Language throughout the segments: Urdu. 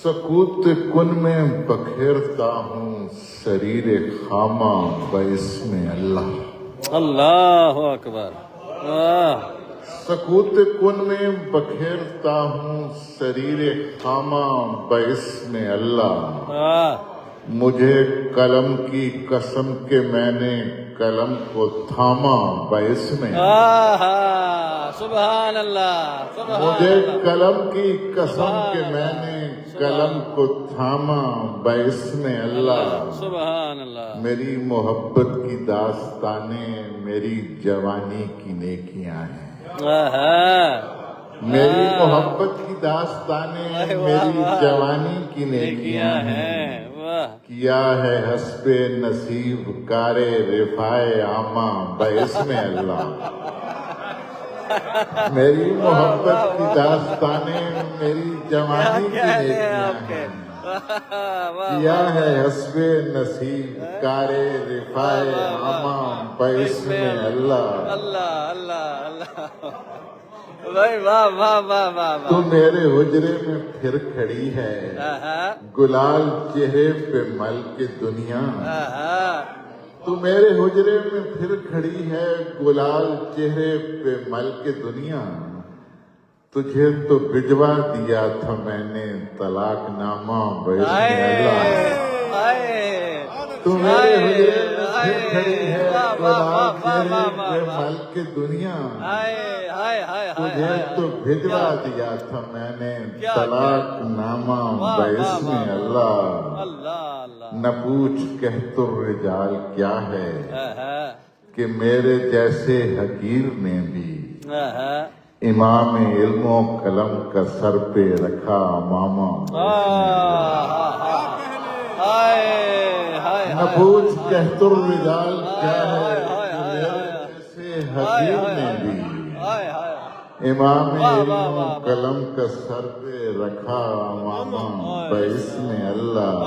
سکوت کن میں بکھیرتا ہوں سریر خامہ باسم اللہ۔ اللہ اکبر، واہ۔ سکوت کن میں بکھیرتا ہوں سریر خامہ باسم اللہ۔ واہ، مجھے قلم کی قسم کہ میں نے قلم کو تھاما باسم اللہ۔ سبحان اللہ، سبحان مجھے اللہ۔ قلم کی قسم کہ میں نے قلم کو تھاما باسم اللہ۔ سبحان اللہ۔ میری محبت کی داستانیں میری جوانی کی نیکیاں ہیں۔ میری محبت کی داستانیں میری جوانی کی نیکیاں ہیں۔ کیا ہے حسب نصیب کار رفائے عامہ باسم اللہ۔ میری محبت کی داستانیں میری جوانی کی نیکیاں ہیں۔ کیا ہے حسب نصیب کار رفائے عامہ باسم اللہ۔ اللہ اللہ اللہ، بھائی واہ واہ واہ واہ واہ۔ تو میرے حجرے میں پھر کھڑی ہے گلال چہرے پہ مل کے دنیا۔ تو میرے حجرے میں پھر کھڑی ہے گلال چہرے پہ مل کے دنیا۔ تجھے تو بھجوا دیا تھا میں نے طلاق نامہ باسم اللہ۔ تو میرے حجرے میں پھر کھڑی ہے گلال چہرے پہ مل کے دنیا۔ تجھے تو بھجوا دیا تھا میں نے طلاق نامہ باسم اللہ۔ نہ پوچھ کہت الرجال کیا ہے کہ میرے جیسے حقیر نے بھی امام علم و قلم کا سر پہ رکھا امامہ نہ پوچھ کہت الرجال کیا ہے کہ میرے جیسے حقیر نے بھی امام علم و قلم کا سر پہ رکھا امامہ باسم اللہ۔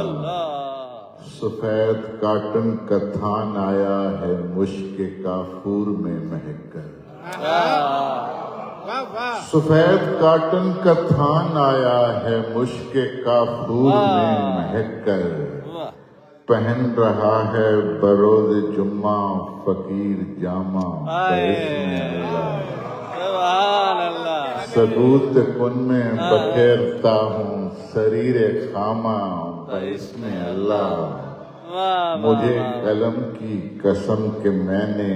سفید کاٹن کا تھان آیا ہے مشک کافور میں مہک کر۔ سفید کاٹن کا تھان آیا ہے مشک کافور میں مہک کر۔ پہن رہا ہے بروز جمعہ فقیر جامہ باسم اللہ۔ سکوت کن میں بکھیرتا ہوں سریر خامہ باسم اللہ۔ مجھے قلم کی قسم کہ میں نے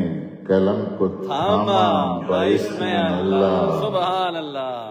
قلم کو تھاما باسم اللہ۔ سبحان اللہ۔